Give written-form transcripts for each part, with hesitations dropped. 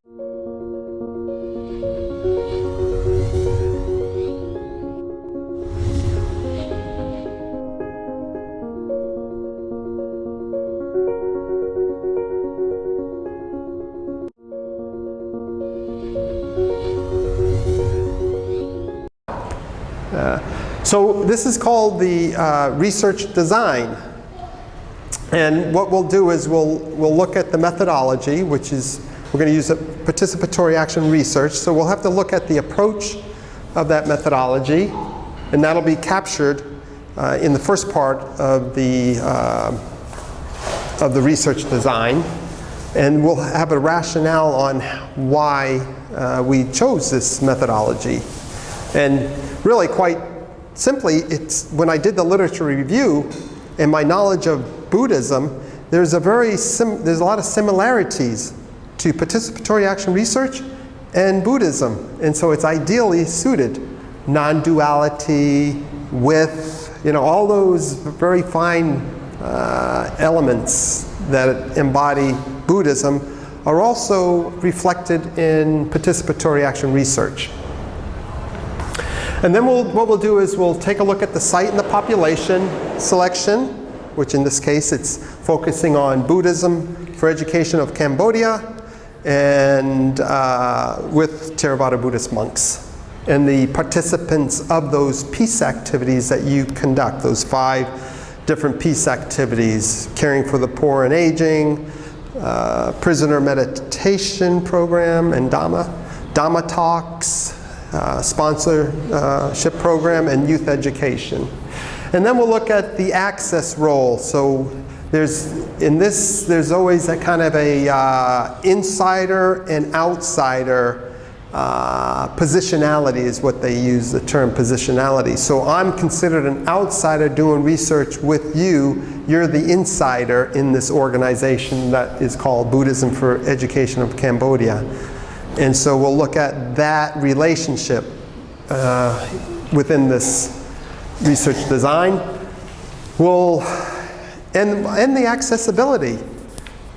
So this is called the research design. And what we'll do is we'll look at the methodology, which is, we're going to use a participatory action research. So we'll have to look at the approach of that methodology, and that'll be captured in the first part of the research design. And we'll have a rationale on why we chose this methodology. And really, quite simply, it's when I did the literature review and my knowledge of Buddhism, there's a lot of similarities to participatory action research and Buddhism. And so it's ideally suited. Non-duality, width, all those very fine elements that embody Buddhism are also reflected in participatory action research. And then what we'll do is we'll take a look at the site and the population selection, which in this case it's focusing on Buddhism for education of Cambodia and with Theravada Buddhist monks. And the participants of those peace activities that you conduct, those 5 different peace activities: caring for the poor and aging, prisoner meditation program and Dhamma talks, sponsorship program, and youth education. And then we'll look at the access role. So there's always a kind of a insider and outsider positionality is what they use, the term positionality. So I'm considered an outsider doing research with you. You're the insider in this organization that is called Buddhism for Education of Cambodia. And so we'll look at that relationship within this research design. And the accessibility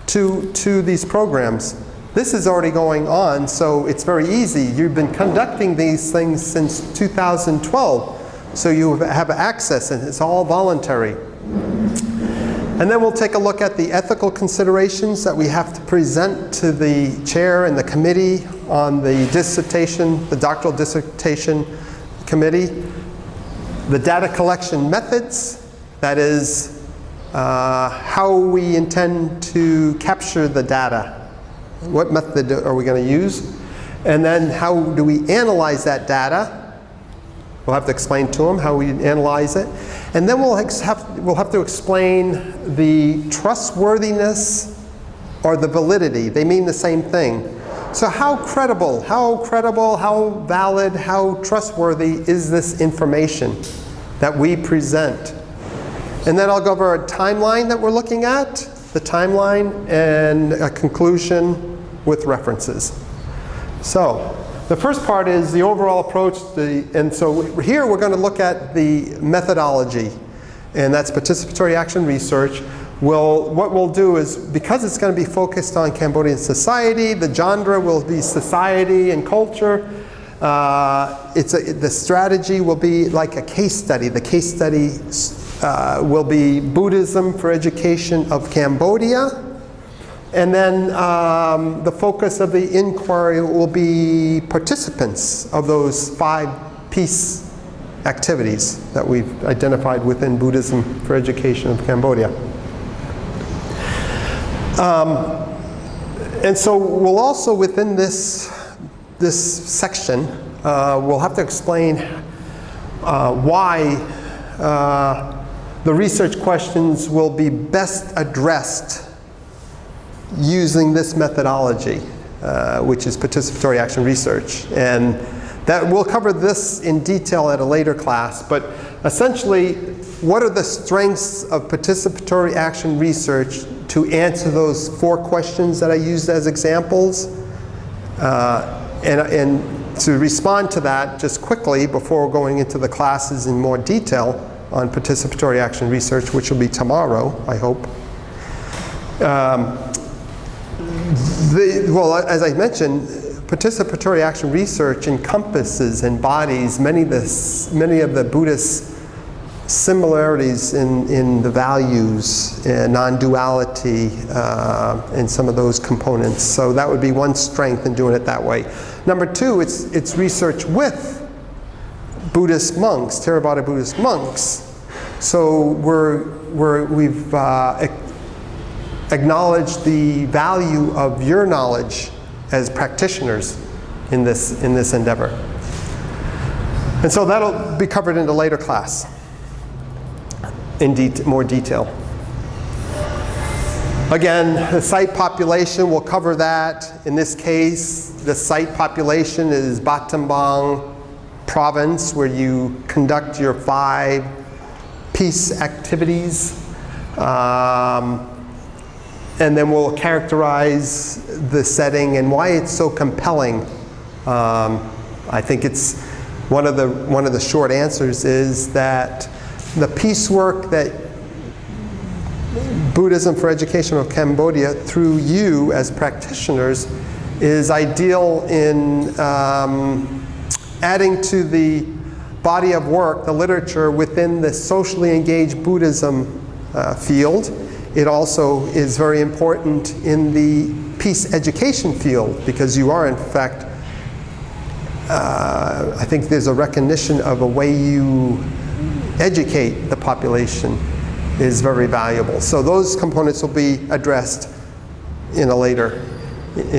to these programs. This is already going on, so it's very easy. You've been conducting these things since 2012, so you have access, and it's all voluntary. And then we'll take a look at the ethical considerations that we have to present to the chair and the committee on the dissertation, the doctoral dissertation committee. The data collection methods, that is how we intend to capture the data. What method are we going to use? And then how do we analyze that data? We'll have to explain to them how we analyze it. And then we'll have to explain the trustworthiness or the validity. They mean the same thing. So how credible, how valid, how trustworthy is this information that we present? And then I'll go over a timeline that we're looking at, the timeline, and a conclusion with references. So the first part is the overall approach, and so here we're going to look at the methodology, and that's participatory action research. What we'll do is, because it's going to be focused on Cambodian society, the genre will be society and culture. The strategy will be like a case study. The case study will be Buddhism for Education of Cambodia. And then the focus of the inquiry will be participants of those 5 peace activities that we've identified within Buddhism for Education of Cambodia. And so we'll also, within this section, we'll have to explain why the research questions will be best addressed using this methodology, which is participatory action research. And that we'll cover this in detail at a later class, but essentially, what are the strengths of participatory action research to answer those 4 questions that I used as examples? And to respond to that just quickly before going into the classes in more detail on participatory action research, which will be tomorrow, I hope. Well, as I mentioned, participatory action research encompasses and embodies many of the Buddhist similarities in the values, non-duality, and some of those components. So that would be one strength in doing it that way. Number two, it's research with Buddhist monks, Theravada Buddhist monks. So we've acknowledged the value of your knowledge as practitioners in this endeavor. And so that'll be covered in a later class in more detail. Again, the site population, we'll cover that. In this case, the site population is Battambang province, where you conduct your 5 peace activities. And then we'll characterize the setting and why it's so compelling. I think it's one of the short answers is that the peace work that Buddhism for Education of Cambodia, through you as practitioners, is ideal in adding to the body of work, the literature within the socially engaged Buddhism field. It also is very important in the peace education field, because you are, in fact, I think there's a recognition of a way you educate the population is very valuable. So those components will be addressed in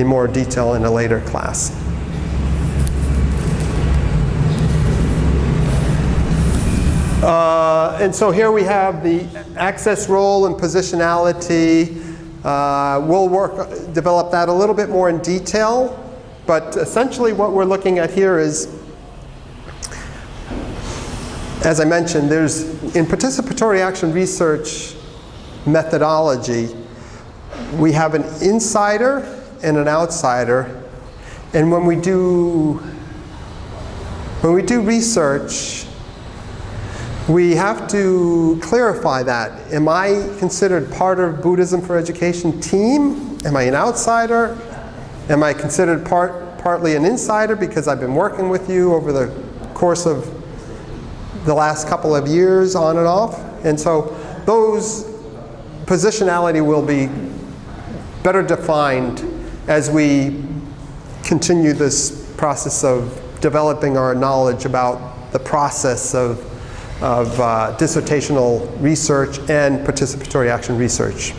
more detail in a later class. And so here we have the access role and positionality. We'll develop that a little bit more in detail, but essentially what we're looking at here is, as I mentioned, in participatory action research methodology, we have an insider and an outsider. And when we do research, we have to clarify that. Am I considered part of Buddhism for Education team? Am I an outsider? Am I considered partly an insider because I've been working with you over the course of the last couple of years on and off? And so those positionality will be better defined as we continue this process of developing our knowledge about the process of dissertational research and participatory action research.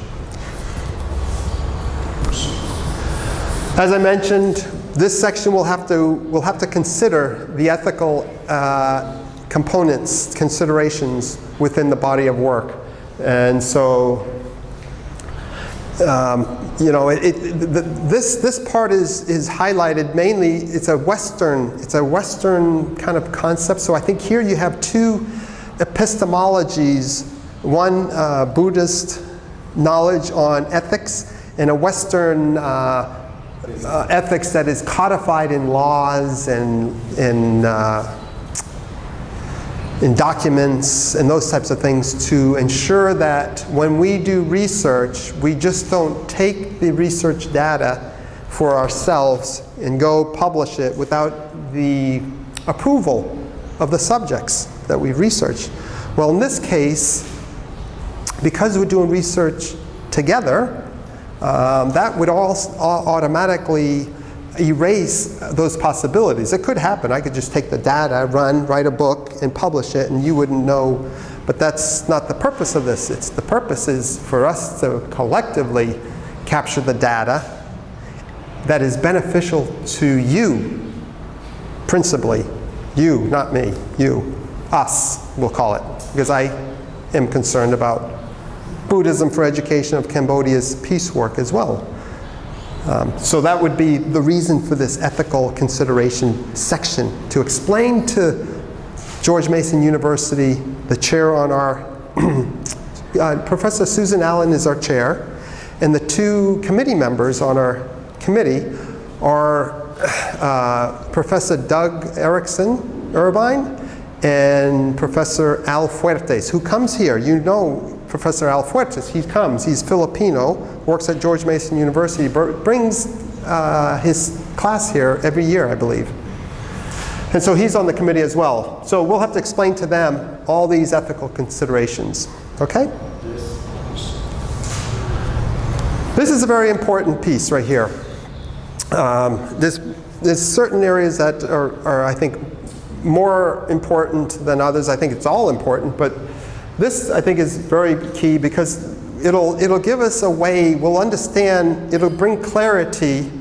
As I mentioned, this section will have to consider the ethical components, considerations within the body of work. And so, this part is highlighted mainly. It's a Western kind of concept. So I think here you have 2 epistemologies, one Buddhist knowledge on ethics, and a Western ethics that is codified in laws and in documents and those types of things, to ensure that when we do research, we just don't take the research data for ourselves and go publish it without the approval of the subjects that we've researched. Well, in this case, because we're doing research together, that would automatically erase those possibilities. It could happen. I could just take the data, write a book, and publish it, and you wouldn't know. But that's not the purpose of this. The purpose is for us to collectively capture the data that is beneficial to you, principally. You, not me, you. Us, we'll call it, because I am concerned about Buddhism for Education of Cambodia's peace work as well. So that would be the reason for this ethical consideration section, to explain to George Mason University, the chair on our, Professor Susan Allen is our chair, and the 2 committee members on our committee are Professor Doug Erickson Irvine and Professor Al Fuertes, who comes here. You know Professor Al Fuertes, he comes, he's Filipino, works at George Mason University, brings his class here every year, I believe. And so he's on the committee as well. So we'll have to explain to them all these ethical considerations. Okay? This is a very important piece right here. There's certain areas that are, I think, more important than others. I think it's all important, but this, I think, is very key because it'll give us a way, we'll understand, it'll bring clarity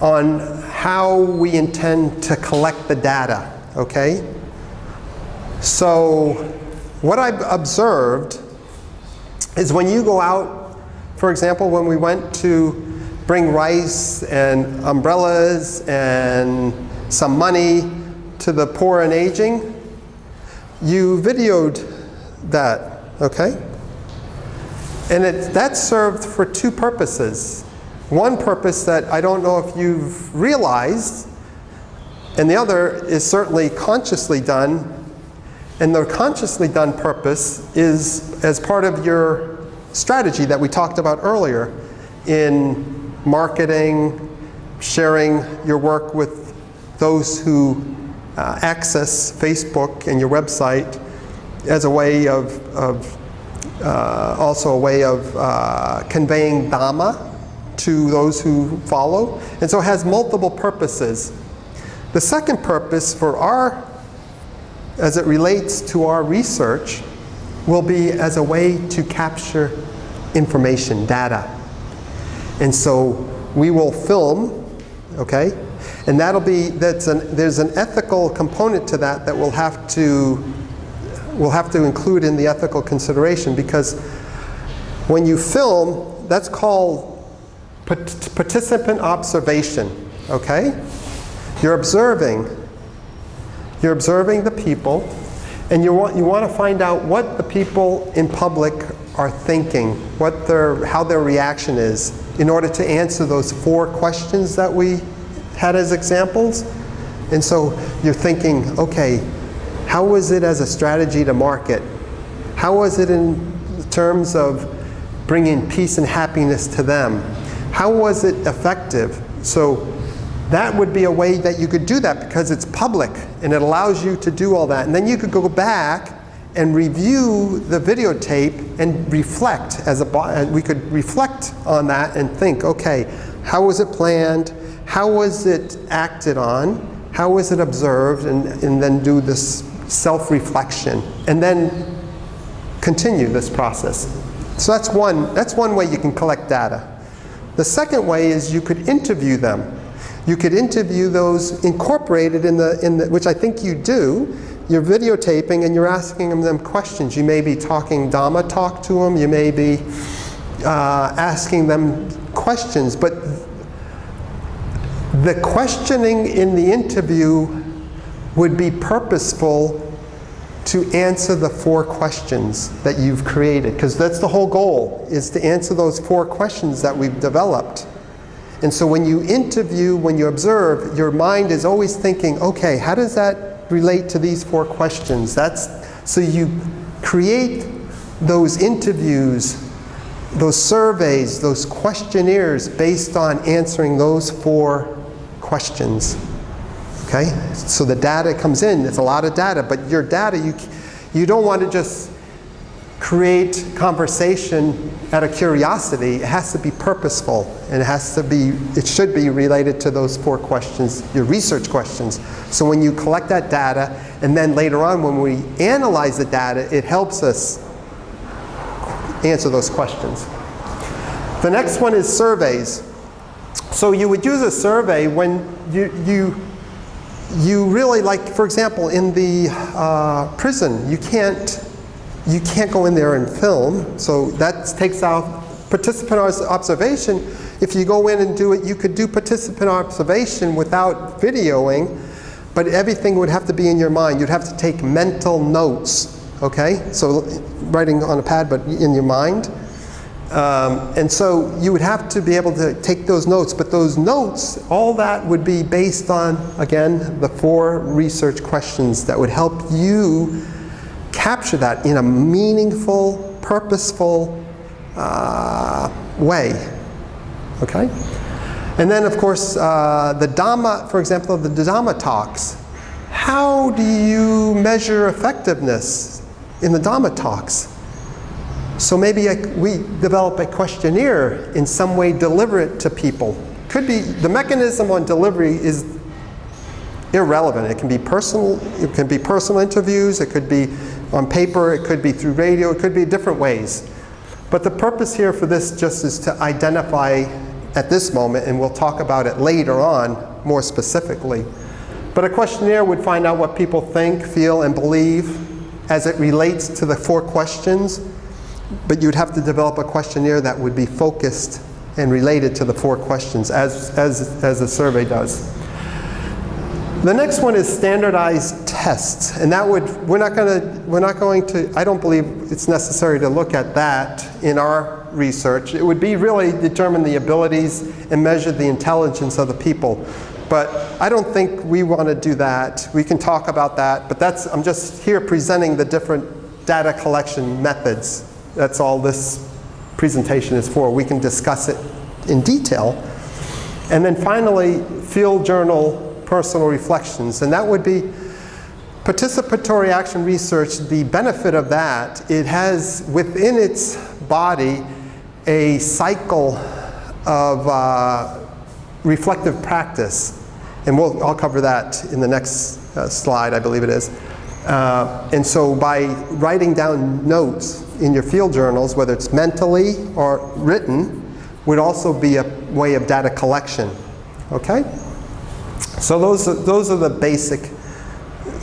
on how we intend to collect the data, okay? So what I've observed is when you go out, for example, when we went to bring rice and umbrellas and some money to the poor and aging, you videoed that, okay? And that served for two purposes. One purpose that I don't know if you've realized, and the other is certainly consciously done. And the consciously done purpose is as part of your strategy that we talked about earlier in marketing, sharing your work with those who access Facebook and your website as a way of also a way of conveying Dhamma to those who follow. And so it has multiple purposes. The second purpose for as it relates to our research, will be as a way to capture information, data. And so we will film, okay? And there's an ethical component to that we'll have to include in the ethical consideration, because when you film, that's called participant observation, okay? You're observing the people, and you want to find out what the people in public are thinking, how their reaction is, in order to answer those 4 questions that we had as examples. And so you're thinking, okay, how was it as a strategy to market? How was it in terms of bringing peace and happiness to them? How was it effective? So that would be a way that you could do that, because it's public and it allows you to do all that. And then you could go back and review the videotape and reflect. We could reflect on that and think, okay, how was it planned? How was it acted on? How was it observed? And then do this self-reflection, and then continue this process. So that's one way you can collect data. The second way is you could interview them. You could interview those incorporated in the which I think you do. You're videotaping and you're asking them questions. You may be talking Dhamma talk to them. You may be asking them questions. But the questioning in the interview would be purposeful to answer the 4 questions that you've created. Because that's the whole goal, is to answer those 4 questions that we've developed. And so when you interview, when you observe, your mind is always thinking, okay, how does that relate to these 4 questions? So you create those interviews, those surveys, those questionnaires based on answering those 4 questions. Okay? So the data comes in, it's a lot of data, but your data, you don't want to just create conversation out of curiosity. It has to be purposeful, and it should be related to those 4 questions, your research questions. So when you collect that data, and then later on when we analyze the data, it helps us answer those questions. The next one is surveys. So you would use a survey when you really, like, for example, in the prison, you can't go in there and film, so that takes out participant observation. If you go in and do it, you could do participant observation without videoing, but everything would have to be in your mind. You'd have to take mental notes, okay? So writing on a pad, but in your mind. And so you would have to be able to take those notes, but those notes, all that would be based on, again, the 4 research questions that would help you capture that in a meaningful, purposeful way, okay? And then, of course, the Dhamma, for example, the Dhamma talks. How do you measure effectiveness in the Dhamma talks? So maybe we develop a questionnaire in some way, deliver it to people. Could be, the mechanism on delivery is irrelevant. It can be personal interviews, it could be on paper, it could be through radio, it could be different ways. But the purpose here for this just is to identify at this moment, and we'll talk about it later on more specifically. But a questionnaire would find out what people think, feel, and believe as it relates to the 4 questions. But you'd have to develop a questionnaire that would be focused and related to the 4 questions as a survey does. The next one is standardized tests, and that would, we're not going to, I don't believe it's necessary to look at that in our research. It would be really determine the abilities and measure the intelligence of the people. But I don't think we want to do that. We can talk about that, but that's, I'm just here presenting the different data collection methods. That's all this presentation is for. We can discuss it in detail. And then finally, field journal personal reflections. And that would be participatory action research. The benefit of that, it has within its body a cycle of reflective practice. And I'll cover that in the next slide, I believe it is. And so by writing down notes in your field journals, whether it's mentally or written, would also be a way of data collection. Okay? So those are the basic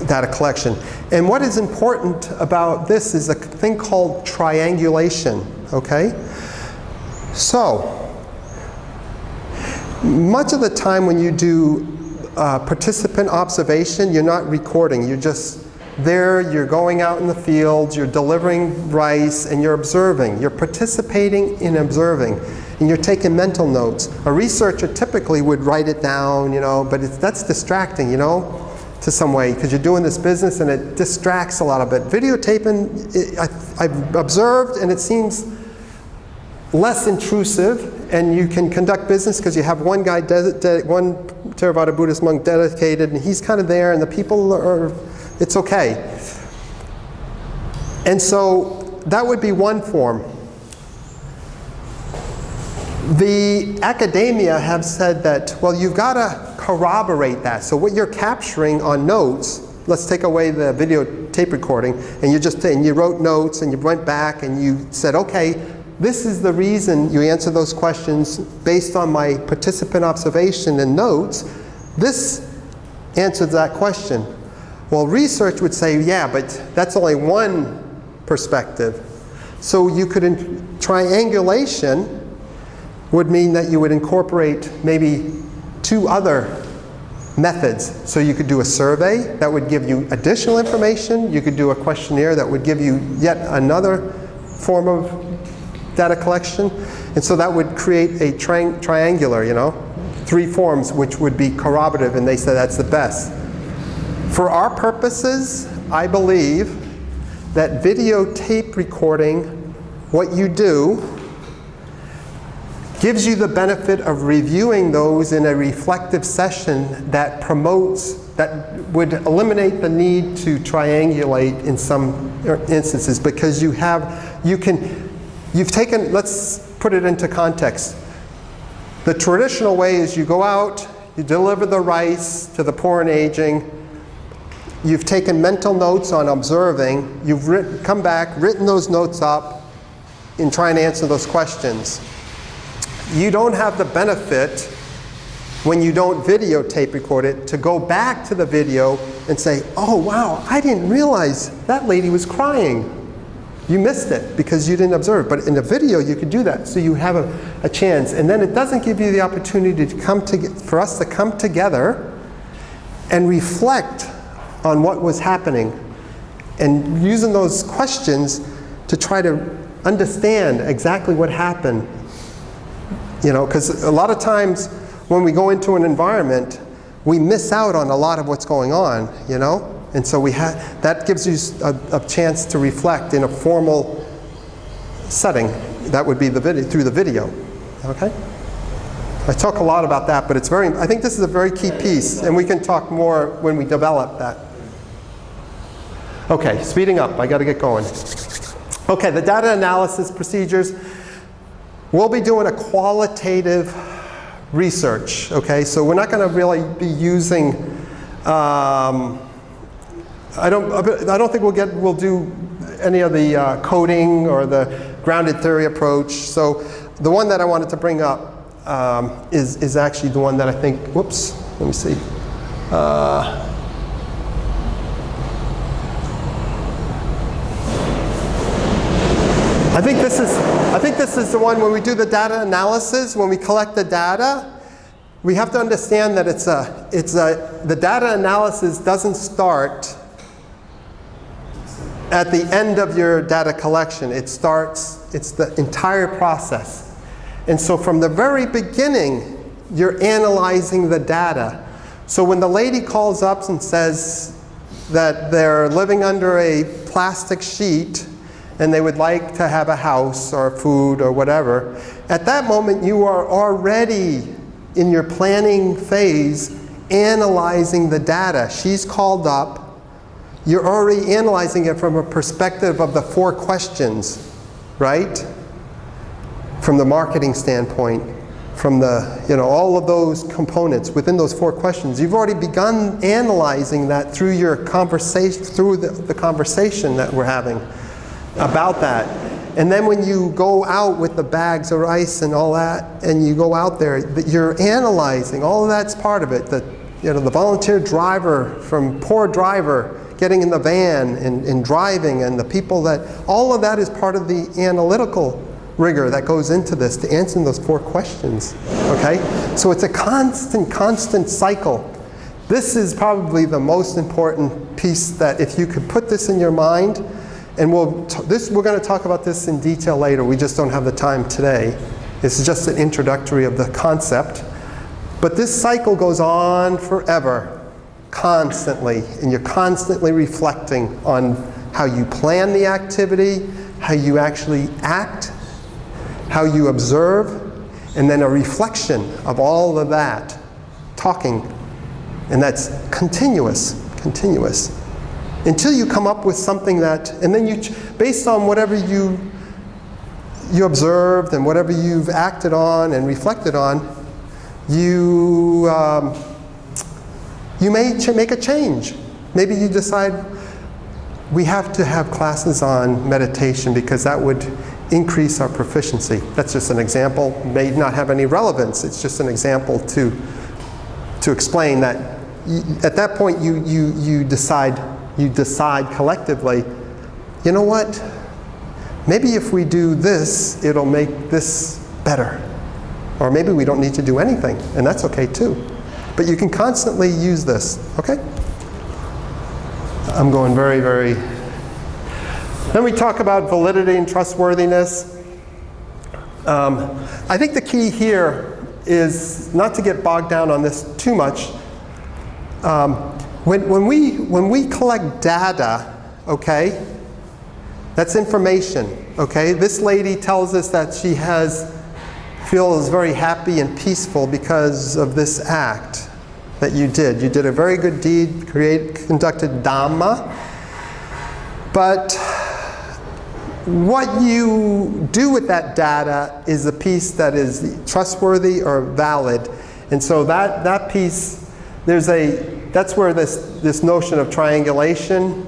data collection. And what is important about this is a thing called triangulation. Okay? So, much of the time when you do participant observation, you're not recording. You're just there, you're going out in the fields, you're delivering rice, and you're observing. You're participating in observing, and you're taking mental notes. A researcher typically would write it down, you know, but that's distracting, you know, to some way, because you're doing this business and it distracts a lot of it. Videotaping, I've observed, and it seems less intrusive, and you can conduct business because you have one guy, one Theravada Buddhist monk dedicated, and he's kind of there, and the people are, it's okay. And so that would be one form. The academia have said that, well, you've got to corroborate that. So what you're capturing on notes, let's take away the video tape recording, and you wrote notes and you went back and you said, okay, this is the reason you answer those questions based on my participant observation and notes. This answers that question. Well, research would say, yeah, but that's only one perspective. So you could, triangulation would mean that you would incorporate maybe 2 other methods. So you could do a survey that would give you additional information. You could do a questionnaire that would give you yet another form of data collection. And so that would create a triangular, you know, 3 forms which would be corroborative, and they said that's the best. For our purposes, I believe that videotape recording, what you do, gives you the benefit of reviewing those in a reflective session that promotes, that would eliminate the need to triangulate in some instances, because you've taken, let's put it into context. The traditional way is you go out, you deliver the rice to the poor and aging, you've taken mental notes on observing, you've come back, written those notes up in trying to answer those questions. You don't have the benefit, when you don't videotape record it, to go back to the video and say, oh wow, I didn't realize that lady was crying. You missed it because you didn't observe. But in the video, you could do that. So you have a chance. And then it doesn't give you the opportunity for us to come together and reflect on what was happening, and using those questions to try to understand exactly what happened. You know, because a lot of times when we go into an environment, we miss out on a lot of what's going on, you know? And so that gives you a chance to reflect in a formal setting. That would be the video, through the video, okay? I talk a lot about that, but it's very, I think this is a very key piece, and we can talk more when we develop that. Okay, speeding up, I got to get going. Okay, the data analysis procedures. We'll be doing a qualitative research, okay? So we're not going to really be using, I don't think we'll do any of the coding or the grounded theory approach. So the one that I wanted to bring up is actually the one that I think, whoops, let me see. I think this is the one when we do the data analysis, when we collect the data, we have to understand that the data analysis doesn't start at the end of your data collection. It's the entire process. And so from the very beginning, you're analyzing the data. So when the lady calls up and says that they're living under a plastic sheet and they would like to have a house or food or whatever, at that moment you are already in your planning phase analyzing the data. She's called up. You're already analyzing it from a perspective of the 4 questions, right? From the marketing standpoint, from the, all of those components within those 4 questions. You've already begun analyzing that through your conversation, through the conversation that we're having about that. And then when you go out with the bags of rice and all that, and you go out there, you're analyzing, all of that's part of it. The volunteer driver from poor driver getting in the van and driving, and the people that, all of that is part of the analytical rigor that goes into this to answering those 4 questions, okay? So it's a constant cycle. This is probably the most important piece that if you could put this in your mind, and we're going to talk about this in detail later, we just don't have the time today. This is just an introductory of the concept. But this cycle goes on forever, constantly, and you're constantly reflecting on how you plan the activity, how you actually act, how you observe, and then a reflection of all of that, talking. And that's continuous, until you come up with something that, and then based on whatever you observed and whatever you've acted on and reflected on, you may make a change. Maybe you decide we have to have classes on meditation because that would increase our proficiency. That's just an example. May not have any relevance. It's just an example to explain that at that point you decide collectively, you know what? Maybe if we do this, it'll make this better. Or maybe we don't need to do anything, and that's okay too. But you can constantly use this, okay? I'm going very, very... Then we talk about validity and trustworthiness. I think the key here is not to get bogged down on this too much. When we collect data, okay, that's information, okay? This lady tells us that she feels very happy and peaceful because of this act that you did. You did a very good deed, conducted Dhamma, but what you do with that data is a piece that is trustworthy or valid. And so that piece, that's where this notion of triangulation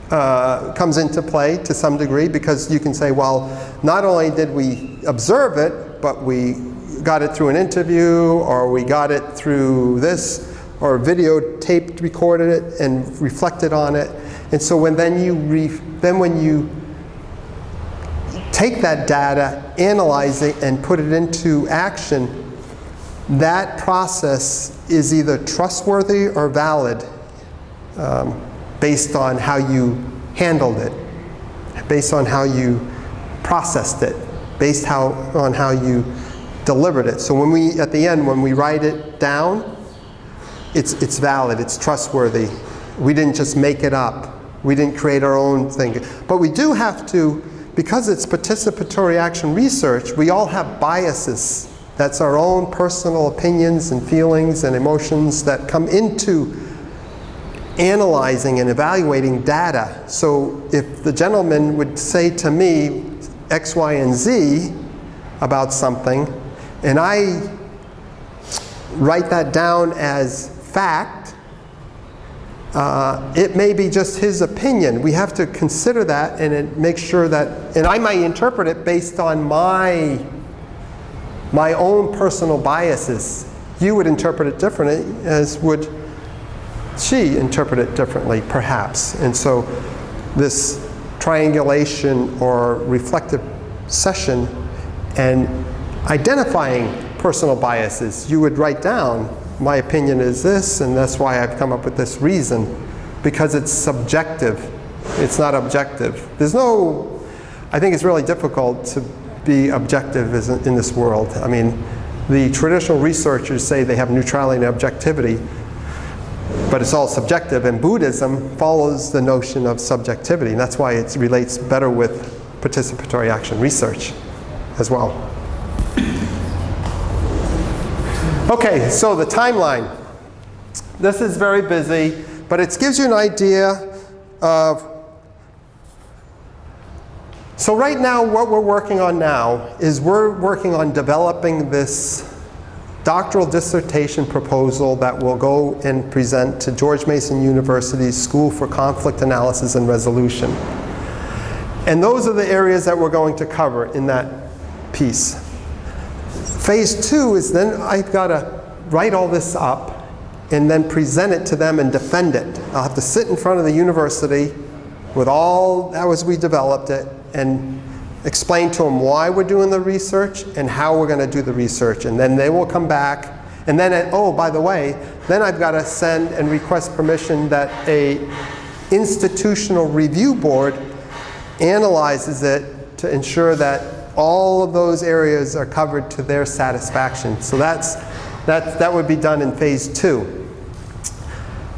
comes into play to some degree, because you can say, well, not only did we observe it, but we got it through an interview, or we got it through this, or videotaped, recorded it, and reflected on it. And so when you take that data, analyze it, and put it into action, that process is either trustworthy or valid based on how you handled it, based on how you processed it, based on how you delivered it. So at the end, when we write it down, it's valid, it's trustworthy. We didn't just make it up. We didn't create our own thing. But we do have to, because it's participatory action research, we all have biases That's our own personal opinions and feelings and emotions that come into analyzing and evaluating data. So if the gentleman would say to me X, Y, and Z about something, and I write that down as fact, it may be just his opinion. We have to consider that and make sure that, and I might interpret it based on my own personal biases. You would interpret it differently, as would she interpret it differently, perhaps. And so this triangulation or reflective session and identifying personal biases, you would write down, my opinion is this, and that's why I've come up with this reason, because it's subjective. It's not objective. There's no, I think it's really difficult to be objective in this world. I mean, the traditional researchers say they have neutrality and objectivity, but it's all subjective, and Buddhism follows the notion of subjectivity, and that's why it relates better with participatory action research as well. Okay, so the timeline. This is very busy, but it gives you an idea of, so right now what we're working on now is we're working on developing this doctoral dissertation proposal that will go and present to George Mason University's School for Conflict Analysis and Resolution. And those are the areas that we're going to cover in that piece. Phase 2 is then I've got to write all this up and then present it to them and defend it. I'll have to sit in front of the university with all that as we developed it and explain to them why we're doing the research and how we're going to do the research. And then they will come back. And then, oh, by the way, then I've got to send and request permission that a institutional review board analyzes it to ensure that all of those areas are covered to their satisfaction. So that would be done in phase 2.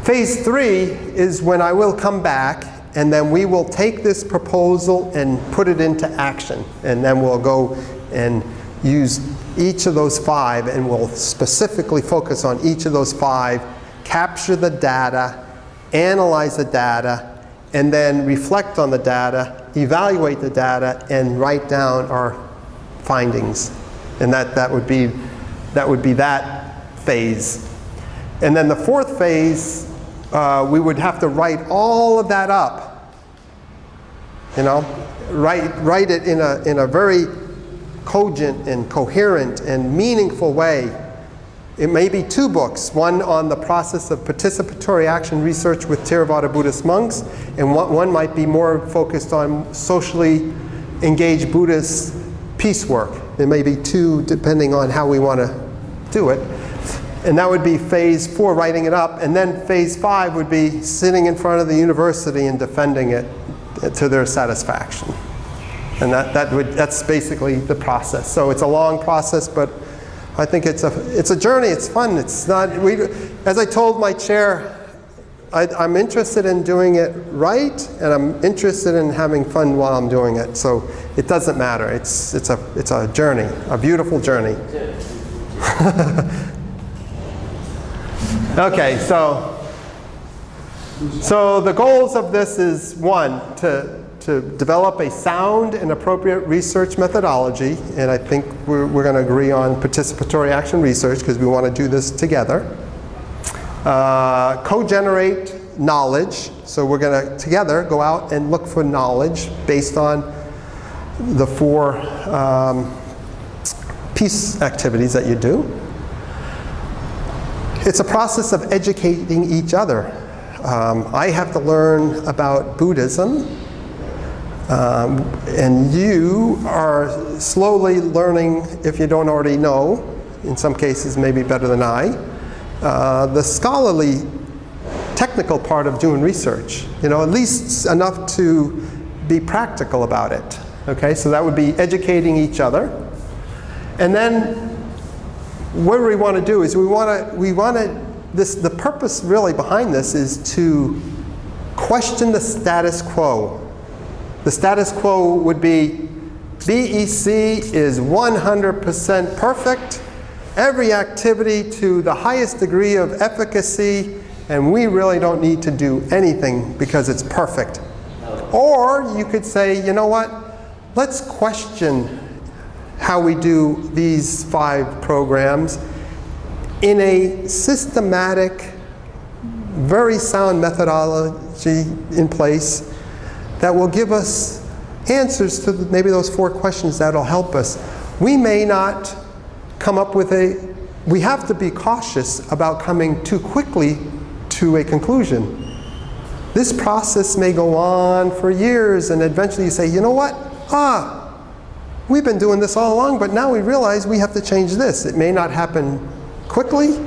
Phase 3 is when I will come back, and then we will take this proposal and put it into action. And then we'll go and use each of those 5, and we'll specifically focus on each of those 5, capture the data, analyze the data, and then reflect on the data, evaluate the data, and write down our findings. And that would be that phase. And then the 4th phase, we would have to write all of that up. You know, write it in a very cogent and coherent and meaningful way. It may be 2 books, one on the process of participatory action research with Theravada Buddhist monks, and one might be more focused on socially engaged Buddhist peace work. There may be 2 depending on how we want to do it. And that would be phase 4, writing it up, and then phase 5 would be sitting in front of the university and defending it to their satisfaction. And that's basically the process. So it's a long process, but I think it's a journey. It's fun. It's not. As I told my chair, I'm interested in doing it right, and I'm interested in having fun while I'm doing it. So it doesn't matter. It's a journey, a beautiful journey. Okay, so the goals of this is 1, to develop a sound and appropriate research methodology, and I think we're going to agree on participatory action research because we want to do this together. Co-generate knowledge, so we're going to together go out and look for knowledge based on the 4 peace activities that you do. It's a process of educating each other. I have to learn about Buddhism, and you are slowly learning, if you don't already know, in some cases maybe better than I, the scholarly technical part of doing research. You know, at least enough to be practical about it. Okay, so that would be educating each other. And then what we want to do is the purpose really behind this is to question the status quo. The status quo would be BEC is 100% perfect every activity to the highest degree of efficacy, and we really don't need to do anything because it's perfect. Or you could say, you know what, let's question how we do these 5 programs in a systematic, very sound methodology in place that will give us answers to maybe those 4 questions that will help us. We may not come up with we have to be cautious about coming too quickly to a conclusion. This process may go on for years, and eventually you say, you know what? We've been doing this all along, but now we realize we have to change this. It may not happen quickly,